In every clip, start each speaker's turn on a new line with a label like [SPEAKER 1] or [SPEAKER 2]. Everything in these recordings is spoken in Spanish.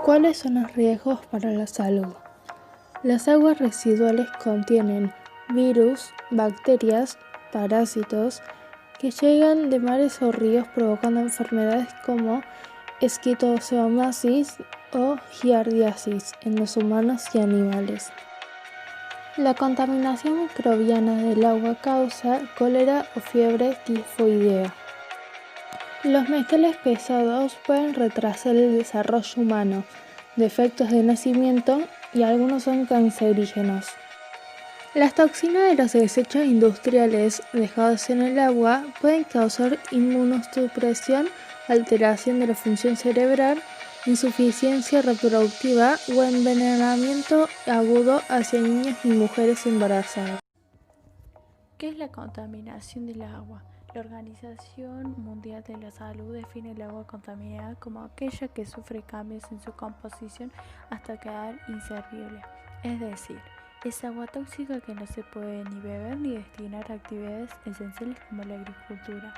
[SPEAKER 1] ¿Cuáles son los riesgos para la salud? Las aguas residuales contienen virus, bacterias, parásitos que llegan de mares o ríos provocando enfermedades como esquistosomiasis o giardiasis en los humanos y animales. La contaminación microbiana del agua causa cólera o fiebre tifoidea. Los metales pesados pueden retrasar el desarrollo humano, defectos de nacimiento y algunos son cancerígenos. Las toxinas de los desechos industriales dejados en el agua pueden causar inmunosupresión, alteración de la función cerebral, insuficiencia reproductiva o envenenamiento agudo hacia niños y mujeres embarazadas.
[SPEAKER 2] ¿Qué es la contaminación del agua? La Organización Mundial de la Salud define el agua contaminada como aquella que sufre cambios en su composición hasta quedar inservible, es decir, es agua tóxica que no se puede ni beber ni destinar a actividades esenciales como la agricultura,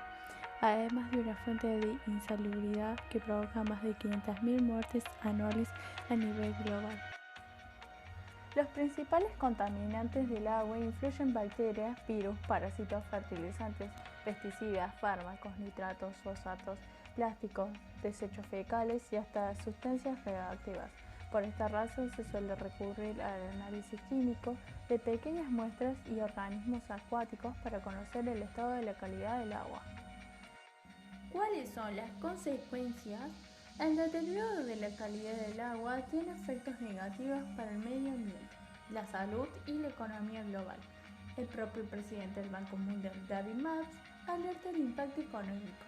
[SPEAKER 2] además de una fuente de insalubridad que provoca más de 500.000 muertes anuales a nivel global. Los principales contaminantes del agua incluyen bacterias, virus, parásitos, fertilizantes, pesticidas, fármacos, nitratos, fosfatos, plásticos, desechos fecales y hasta sustancias radioactivas. Por esta razón se suele recurrir al análisis químico de pequeñas muestras y organismos acuáticos para conocer el estado de la calidad del agua. ¿Cuáles son las consecuencias? El deterioro de la calidad del agua tiene efectos negativos para el medio ambiente, la salud y la economía global. El propio presidente del Banco Mundial, David Malpass, alerta del impacto económico.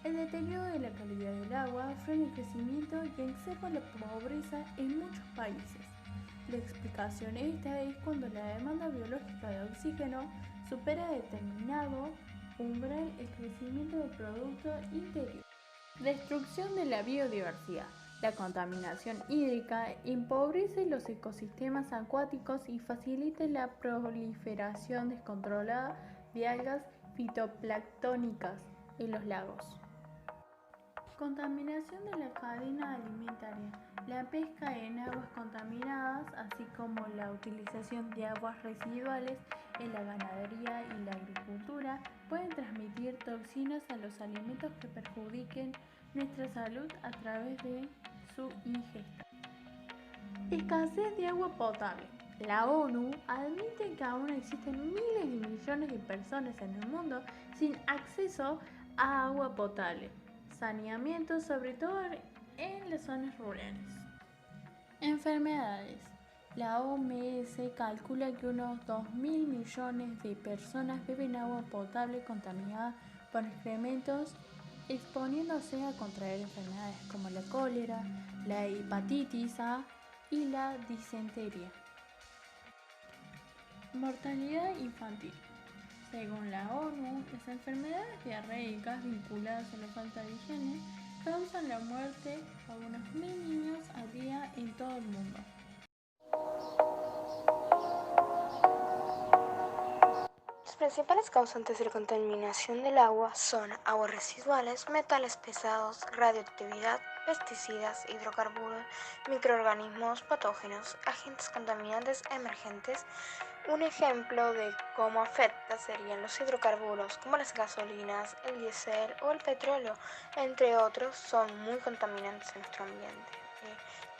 [SPEAKER 2] El deterioro de la calidad del agua frena el crecimiento y exacerba la pobreza en muchos países. La explicación esta es cuando la demanda biológica de oxígeno supera determinado umbral el crecimiento del Producto Interior. Destrucción de la biodiversidad. La contaminación hídrica empobrece los ecosistemas acuáticos y facilita la proliferación descontrolada de algas fitoplanctónicas en los lagos. Contaminación de la cadena alimentaria. La pesca en aguas contaminadas, así como la utilización de aguas residuales en la ganadería y la agricultura, pueden transmitir toxinas a los alimentos que perjudiquen nuestra salud a través de su ingesta. Escasez de agua potable. La ONU admite que aún existen miles de millones de personas en el mundo sin acceso a agua potable. Saneamiento, sobre todo en las zonas rurales. Enfermedades. La OMS calcula que unos 2.000 millones de personas beben agua potable contaminada por excrementos, exponiéndose a contraer enfermedades como la cólera, la hepatitis A y la disentería. Mortalidad infantil. Según la ONU, las enfermedades diarreicas vinculadas a la falta de higiene causan la muerte a unos 1.000 niños al día en todo el mundo.
[SPEAKER 3] Los principales causantes de la contaminación del agua son aguas residuales, metales pesados, radioactividad, pesticidas, hidrocarburos, microorganismos patógenos, agentes contaminantes emergentes. Un ejemplo de cómo afecta serían los hidrocarburos, como las gasolinas, el diésel o el petróleo, entre otros, son muy contaminantes en nuestro ambiente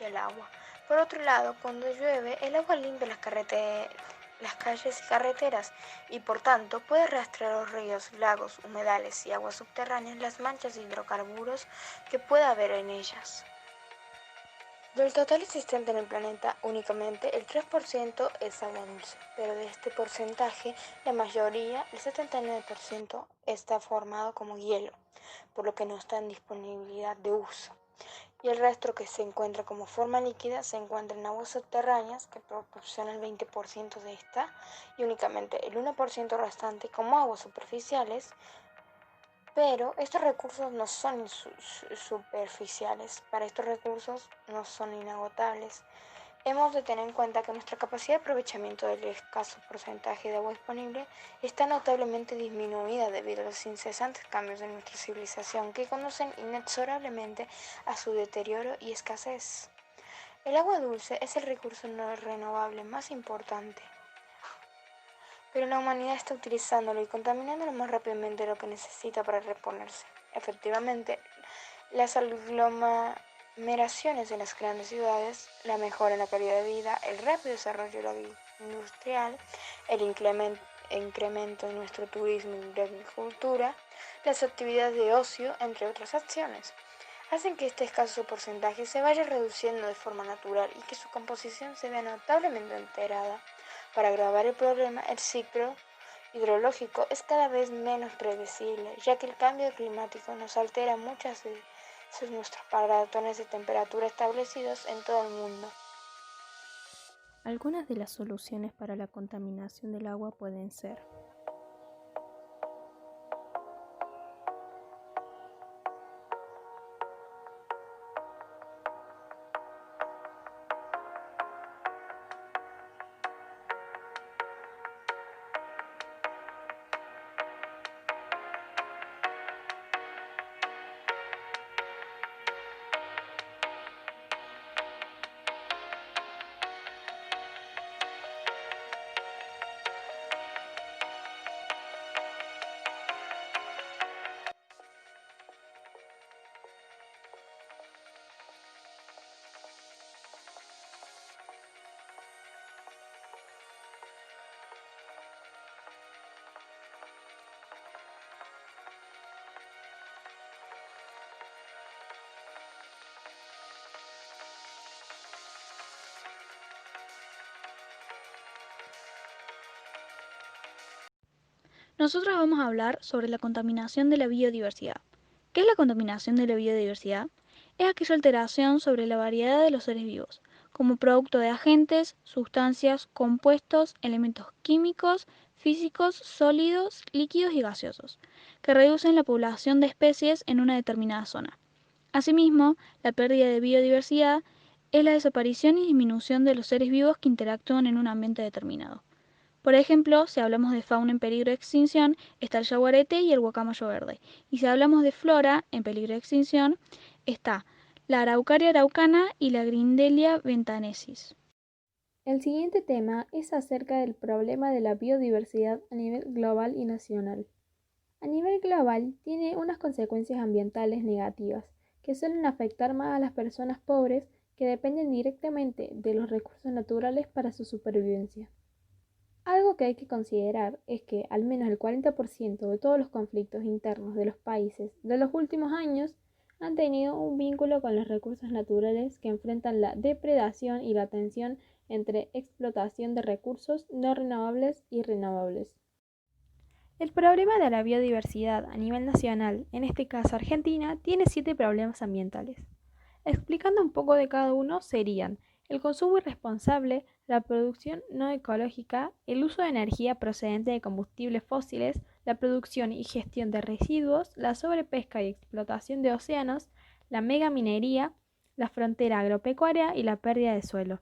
[SPEAKER 3] y el agua. Por otro lado, cuando llueve, el agua limpia las calles y carreteras y por tanto puede arrastrar a los ríos, lagos, humedales y aguas subterráneas las manchas de hidrocarburos que pueda haber en ellas. Del total existente en el planeta, únicamente el 3% es agua dulce, pero de este porcentaje, la mayoría, el 79%, está formado como hielo, por lo que no está en disponibilidad de uso. Y el resto que se encuentra como forma líquida se encuentra en aguas subterráneas, que proporciona el 20% de esta, y únicamente el 1% restante como aguas superficiales. Pero estos recursos no son superficiales, para estos recursos no son inagotables. Hemos de tener en cuenta que nuestra capacidad de aprovechamiento del escaso porcentaje de agua disponible está notablemente disminuida debido a los incesantes cambios de nuestra civilización que conducen inexorablemente a su deterioro y escasez. El agua dulce es el recurso no renovable más importante, pero la humanidad está utilizándolo y contaminándolo más rápidamente de lo que necesita para reponerse. Efectivamente, las aglomeraciones en las grandes ciudades, la mejora en la calidad de vida, el rápido desarrollo industrial, el incremento en nuestro turismo y la agricultura, las actividades de ocio, entre otras acciones, hacen que este escaso porcentaje se vaya reduciendo de forma natural y que su composición se vea notablemente alterada. Para agravar el problema, el ciclo hidrológico es cada vez menos predecible, ya que el cambio climático nos altera muchas veces nuestros patrones de temperatura establecidos en todo el mundo.
[SPEAKER 1] Algunas de las soluciones para la contaminación del agua pueden ser:
[SPEAKER 4] Nosotros vamos a hablar sobre la contaminación de la biodiversidad. ¿Qué es la contaminación de la biodiversidad? Es aquella alteración sobre la variedad de los seres vivos, como producto de agentes, sustancias, compuestos, elementos químicos, físicos, sólidos, líquidos y gaseosos, que reducen la población de especies en una determinada zona. Asimismo, la pérdida de biodiversidad es la desaparición y disminución de los seres vivos que interactúan en un ambiente determinado. Por ejemplo, si hablamos de fauna en peligro de extinción, está el yaguareté y el guacamayo verde. Y si hablamos de flora en peligro de extinción, está la araucaria araucana y la Grindelia bentanensis.
[SPEAKER 1] El siguiente tema es acerca del problema de la biodiversidad a nivel global y nacional. A nivel global, tiene unas consecuencias ambientales negativas que suelen afectar más a las personas pobres que dependen directamente de los recursos naturales para su supervivencia. Algo que hay que considerar es que al menos el 40% de todos los conflictos internos de los países de los últimos años han tenido un vínculo con los recursos naturales que enfrentan la depredación y la tensión entre explotación de recursos no renovables y renovables. El problema de la biodiversidad a nivel nacional, en este caso Argentina, tiene 7 problemas ambientales. Explicando un poco de cada uno serían: el consumo irresponsable, la producción no ecológica, el uso de energía procedente de combustibles fósiles, la producción y gestión de residuos, la sobrepesca y explotación de océanos, la megaminería, la frontera agropecuaria y la pérdida de suelo.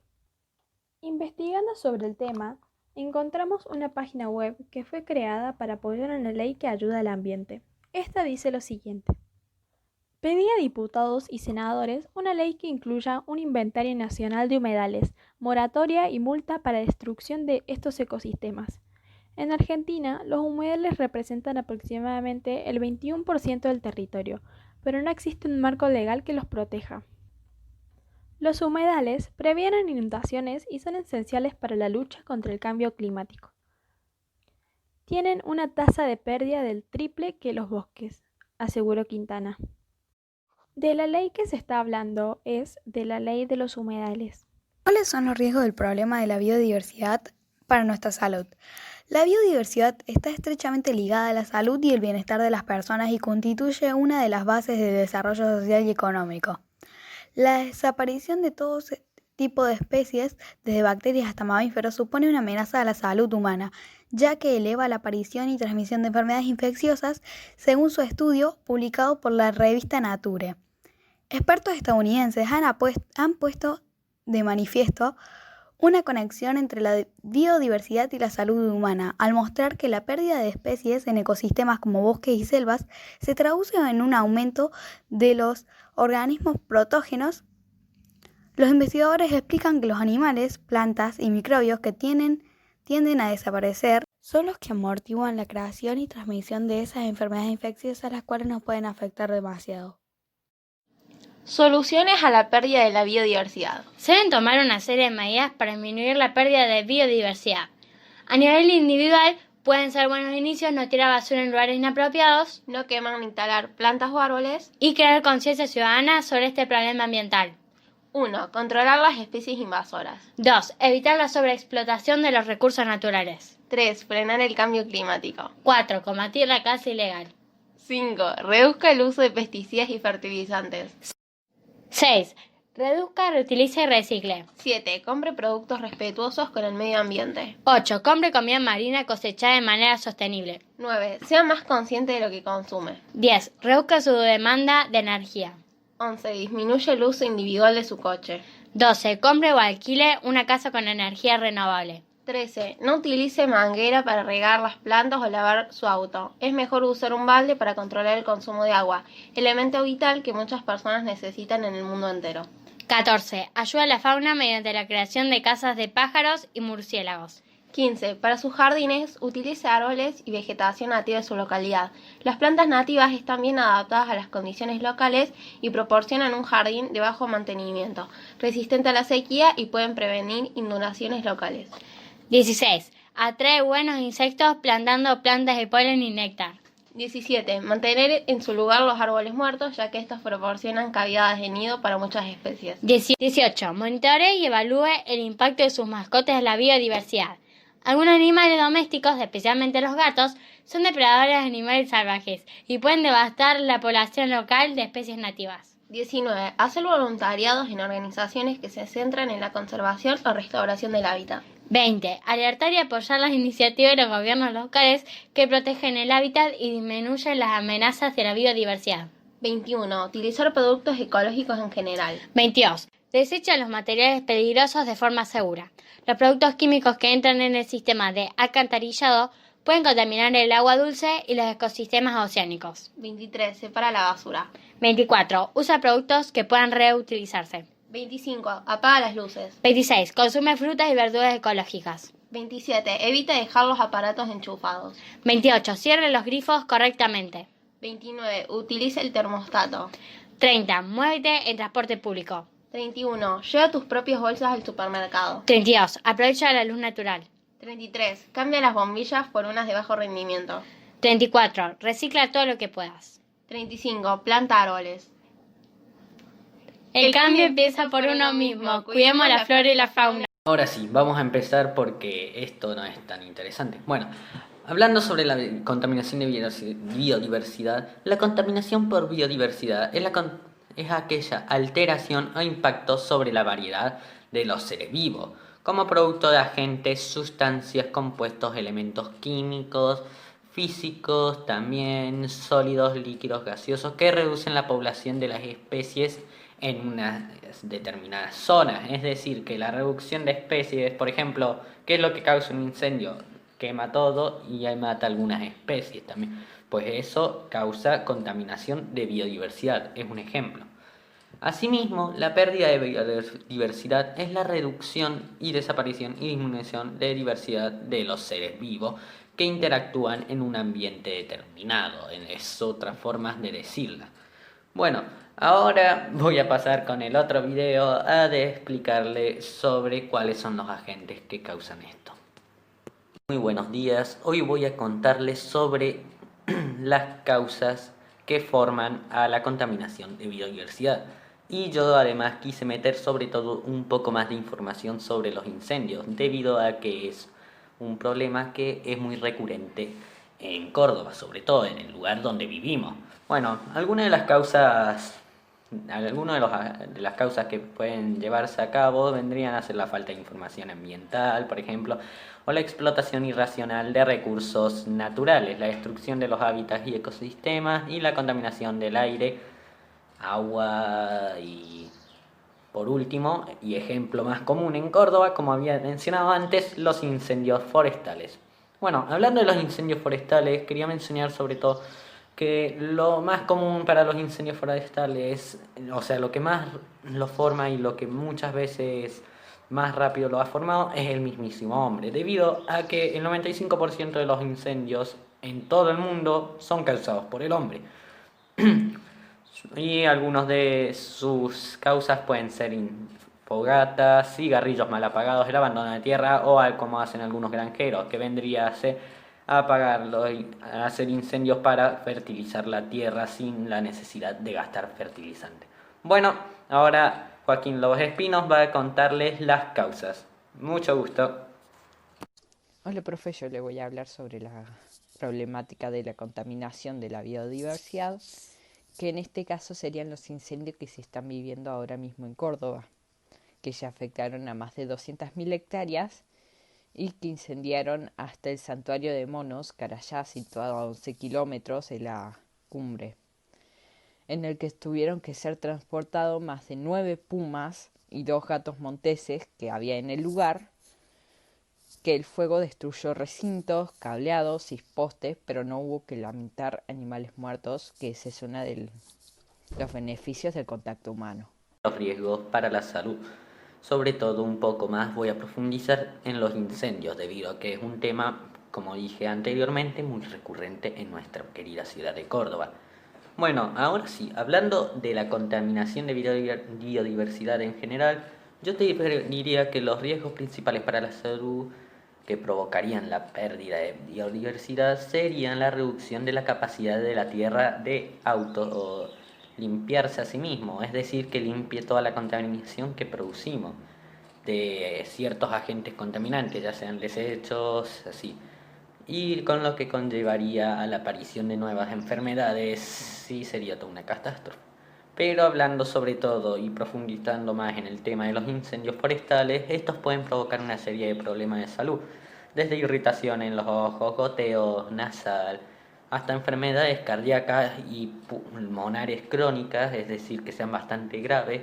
[SPEAKER 1] Investigando sobre el tema, encontramos una página web que fue creada para apoyar una ley que ayuda al ambiente. Esta dice lo siguiente: pedí a diputados y senadores una ley que incluya un inventario nacional de humedales, moratoria y multa para destrucción de estos ecosistemas. En Argentina, los humedales representan aproximadamente el 21% del territorio, pero no existe un marco legal que los proteja. Los humedales previenen inundaciones y son esenciales para la lucha contra el cambio climático. Tienen una tasa de pérdida del triple que los bosques, aseguró Quintana. De la ley que se está hablando es de la ley de los humedales.
[SPEAKER 5] ¿Cuáles son los riesgos del problema de la biodiversidad para nuestra salud? La biodiversidad está estrechamente ligada a la salud y el bienestar de las personas y constituye una de las bases del desarrollo social y económico. La desaparición de todo tipo de especies, desde bacterias hasta mamíferos, supone una amenaza a la salud humana, ya que eleva la aparición y transmisión de enfermedades infecciosas, según su estudio publicado por la revista Nature. Expertos estadounidenses han puesto de manifiesto una conexión entre la biodiversidad y la salud humana, al mostrar que la pérdida de especies en ecosistemas como bosques y selvas se traduce en un aumento de los organismos patógenos Los investigadores explican que los animales, plantas y microbios que tienden a desaparecer son los que amortiguan la creación y transmisión de esas enfermedades infecciosas, las cuales nos pueden afectar demasiado.
[SPEAKER 6] Soluciones a la pérdida de la biodiversidad.
[SPEAKER 7] Se deben tomar una serie de medidas para disminuir la pérdida de biodiversidad. A nivel individual, pueden ser buenos inicios no tirar basura en lugares inapropiados,
[SPEAKER 6] No quemar ni talar plantas o árboles.
[SPEAKER 7] y crear conciencia ciudadana sobre este problema ambiental.
[SPEAKER 6] 1. Controlar las especies invasoras.
[SPEAKER 7] 2. Evitar la sobreexplotación de los recursos naturales.
[SPEAKER 6] 3. Frenar el cambio climático.
[SPEAKER 7] 4. Combatir la caza ilegal.
[SPEAKER 6] 5. Reduzca el uso de pesticidas y fertilizantes.
[SPEAKER 7] 6. Reduzca, reutilice y recicle.
[SPEAKER 6] 7. Compre productos respetuosos con el medio ambiente.
[SPEAKER 7] 8. Compre comida marina cosechada de manera sostenible.
[SPEAKER 6] 9. Sea más consciente de lo que consume.
[SPEAKER 7] 10. Reduzca su demanda de energía.
[SPEAKER 6] 11. Disminuye el uso individual de su coche.
[SPEAKER 7] 12. Compre o alquile una casa con energía renovable.
[SPEAKER 6] 13. No utilice manguera para regar las plantas o lavar su auto. Es mejor usar un balde para controlar el consumo de agua, elemento vital que muchas personas necesitan en el mundo entero.
[SPEAKER 7] 14. Ayuda a la fauna mediante la creación de casas de pájaros y murciélagos.
[SPEAKER 6] 15. Para sus jardines, utilice árboles y vegetación nativa de su localidad. Las plantas nativas están bien adaptadas a las condiciones locales y proporcionan un jardín de bajo mantenimiento, resistente a la sequía y pueden prevenir inundaciones locales.
[SPEAKER 7] 16. Atrae buenos insectos plantando plantas de polen y néctar.
[SPEAKER 6] 17. Mantener en su lugar los árboles muertos, ya que estos proporcionan cavidades de nido para muchas especies.
[SPEAKER 7] 18. Monitore y evalúe el impacto de sus mascotas en la biodiversidad. Algunos animales domésticos, especialmente los gatos, son depredadores de animales salvajes y pueden devastar la población local de especies nativas.
[SPEAKER 6] 19. Hacer voluntariados en organizaciones que se centran en la conservación o restauración del hábitat.
[SPEAKER 7] 20. Alertar y apoyar las iniciativas de los gobiernos locales que protegen el hábitat y disminuyen las amenazas de la biodiversidad.
[SPEAKER 6] 21. Utilizar productos ecológicos en general.
[SPEAKER 7] 22. Desecha los materiales peligrosos de forma segura. Los productos químicos que entran en el sistema de alcantarillado pueden contaminar el agua dulce y los ecosistemas oceánicos.
[SPEAKER 6] 23. Separa la basura.
[SPEAKER 7] 24. Usa productos que puedan reutilizarse.
[SPEAKER 6] 25. Apaga las luces.
[SPEAKER 7] 26. Consume frutas y verduras ecológicas.
[SPEAKER 6] 27. Evita dejar los aparatos enchufados.
[SPEAKER 7] 28. Cierre los grifos correctamente.
[SPEAKER 6] 29. Utiliza el termostato.
[SPEAKER 7] 30. Muévete en transporte público.
[SPEAKER 6] 31. Lleva tus propias bolsas al supermercado.
[SPEAKER 7] 32. Aprovecha la luz natural.
[SPEAKER 6] 33. Cambia las bombillas por unas de bajo rendimiento.
[SPEAKER 7] 34. Recicla todo lo que puedas.
[SPEAKER 6] 35. Planta árboles.
[SPEAKER 7] El cambio empieza por uno mismo. Cuidemos la flora y la fauna.
[SPEAKER 8] Ahora sí, vamos a empezar porque esto no es tan interesante. Bueno, hablando sobre la contaminación de biodiversidad, la contaminación por biodiversidad es aquella alteración o impacto sobre la variedad de los seres vivos, como producto de agentes, sustancias, compuestos, elementos químicos, físicos, también sólidos, líquidos, gaseosos, que reducen la población de las especies en unas determinadas zonas. Es decir, que la reducción de especies, por ejemplo, ¿qué es lo que causa un incendio? Quema todo y ahí mata algunas especies también. Pues eso causa contaminación de biodiversidad, es un ejemplo. Asimismo, la pérdida de biodiversidad es la reducción y desaparición y disminución de diversidad de los seres vivos que interactúan en un ambiente determinado. Es otra forma de decirla. Bueno, ahora voy a pasar con el otro video a explicarle sobre cuáles son los agentes que causan esto. Muy buenos días, hoy voy a contarles sobre las causas que forman a la contaminación de biodiversidad. Y yo además quise meter sobre todo un poco más de información sobre los incendios, debido a que es un problema que es muy recurrente en Córdoba, sobre todo en el lugar donde vivimos. Bueno, algunas de las causas que pueden llevarse a cabo vendrían a ser la falta de información ambiental, por ejemplo, o la explotación irracional de recursos naturales, la destrucción de los hábitats y ecosistemas y la contaminación del aire, agua y, por último, y ejemplo más común en Córdoba, como había mencionado antes, los incendios forestales. Bueno, hablando de los incendios forestales, quería mencionar sobre todo que lo más común para los incendios forestales, o sea, lo que más lo forma y lo que muchas veces más rápido lo ha formado es el mismísimo hombre, debido a que el 95% de los incendios en todo el mundo son causados por el hombre. Y algunos de sus causas pueden ser fogatas, cigarrillos mal apagados, el abandono de tierra o como hacen algunos granjeros, que vendría a ser apagarlo y hacer incendios para fertilizar la tierra sin la necesidad de gastar fertilizante. Bueno, ahora Joaquín Lobos Espinos va a contarles las causas. Mucho gusto.
[SPEAKER 9] Hola, profe, yo le voy a hablar sobre la problemática de la contaminación de la biodiversidad, que en este caso serían los incendios que se están viviendo ahora mismo en Córdoba, que ya afectaron a más de 200.000 hectáreas y que incendiaron hasta el santuario de monos Carayá, situado a 11 kilómetros de la cumbre, en el que tuvieron que ser transportados más de 9 pumas y 2 gatos monteses que había en el lugar, que el fuego destruyó recintos, cableados y postes, pero no hubo que lamentar animales muertos, que ese es uno de los beneficios del contacto humano.
[SPEAKER 8] Los riesgos para la salud. Sobre todo un poco más voy a profundizar en los incendios, debido a que es un tema, como dije anteriormente, muy recurrente en nuestra querida ciudad de Córdoba. Bueno, ahora sí, hablando de la contaminación de biodiversidad en general, yo te diría que los riesgos principales para la salud que provocarían la pérdida de biodiversidad serían la reducción de la capacidad de la Tierra de o limpiarse a sí mismo, es decir, que limpie toda la contaminación que producimos de ciertos agentes contaminantes, ya sean desechos, así, y con lo que conllevaría a la aparición de nuevas enfermedades, sí sería toda una catástrofe. Pero hablando sobre todo y profundizando más en el tema de los incendios forestales, estos pueden provocar una serie de problemas de salud, desde irritación en los ojos, goteo nasal, hasta enfermedades cardíacas y pulmonares crónicas, es decir, que sean bastante graves.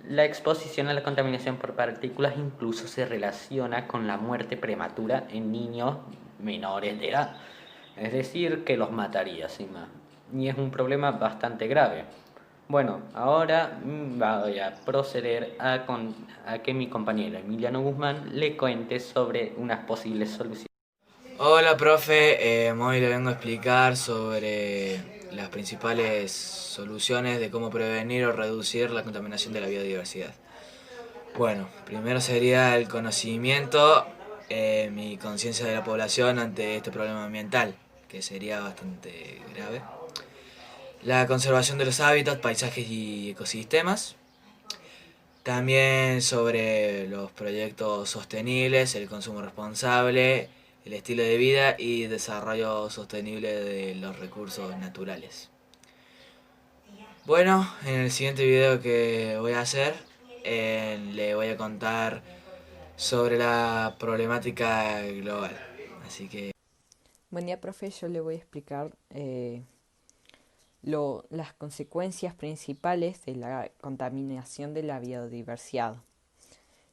[SPEAKER 8] La exposición a la contaminación por partículas incluso se relaciona con la muerte prematura en niños menores de edad, es decir, que los mataría sin más. Y es un problema bastante grave. Bueno, ahora voy a proceder a que mi compañero Emiliano Guzmán le cuente sobre unas posibles soluciones.
[SPEAKER 10] Hola, profe. Hoy le vengo a explicar sobre las principales soluciones de cómo prevenir o reducir la contaminación de la biodiversidad. Bueno, primero sería el conocimiento, mi conciencia de la población ante este problema ambiental, que sería bastante grave. La conservación de los hábitats, paisajes y ecosistemas. También sobre los proyectos sostenibles, el consumo responsable, el estilo de vida y desarrollo sostenible de los recursos naturales. Bueno, en el siguiente video que voy a hacer, le voy a contar sobre la problemática global. Así que...
[SPEAKER 9] Buen día, profe. Yo le voy a explicar las consecuencias principales de la contaminación de la biodiversidad.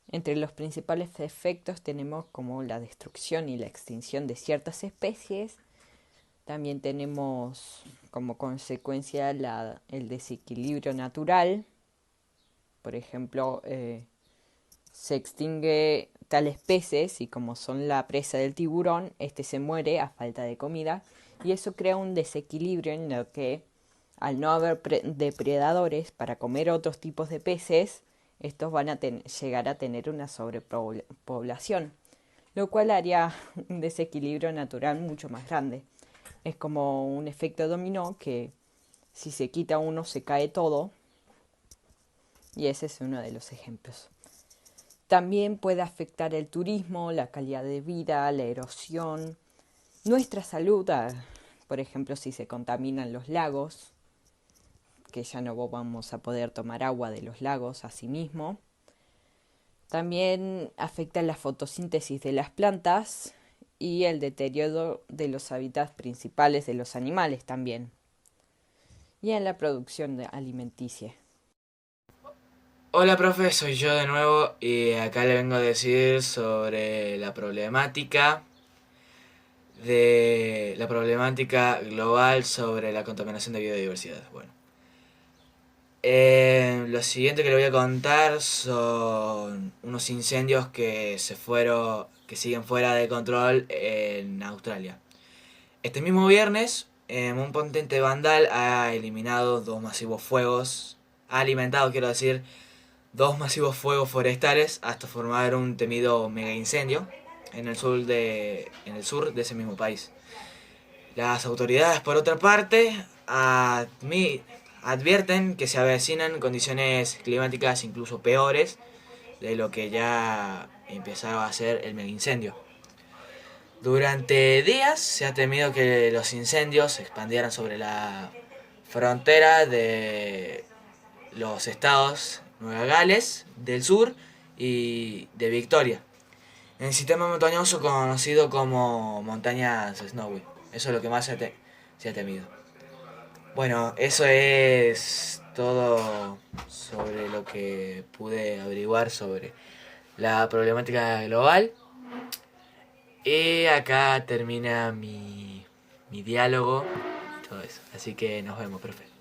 [SPEAKER 9] Entre los principales efectos tenemos como la destrucción y la extinción de ciertas especies. También tenemos como consecuencia el desequilibrio natural. Por ejemplo, se extingue tales peces y como son la presa del tiburón, este se muere a falta de comida y eso crea un desequilibrio en lo que, al no haber depredadores para comer otros tipos de peces, estos van a llegar a tener una sobrepoblación, lo cual haría un desequilibrio natural mucho más grande. Es como un efecto dominó que si se quita uno se cae todo, y ese es uno de los ejemplos. También puede afectar el turismo, la calidad de vida, la erosión, nuestra salud, por ejemplo si se contaminan los lagos, que ya no vamos a poder tomar agua de los lagos a sí mismo. También afecta la fotosíntesis de las plantas y el deterioro de los hábitats principales de los animales también. Y en la producción alimenticia.
[SPEAKER 10] Hola, profe, soy yo de nuevo y acá le vengo a decir sobre la problemática de la problemática global sobre la contaminación de biodiversidad. Bueno, lo siguiente que le voy a contar son unos incendios que siguen fuera de control en Australia. Este mismo viernes, un potente vandal ha alimentado dos masivos fuegos forestales hasta formar un temido mega incendio en el sur de ese mismo país. Las autoridades, por otra parte, advierten que se avecinan condiciones climáticas incluso peores de lo que ya empezaba a ser el mega incendio. Durante días se ha temido que los incendios se expandieran sobre la frontera de los estados Nueva Gales del Sur y de Victoria, en el sistema montañoso conocido como montañas Snowy. Eso es lo que más se ha temido. Bueno, eso es todo sobre lo que pude averiguar sobre la problemática global. Y acá termina mi diálogo y todo eso. Así que nos vemos, profe.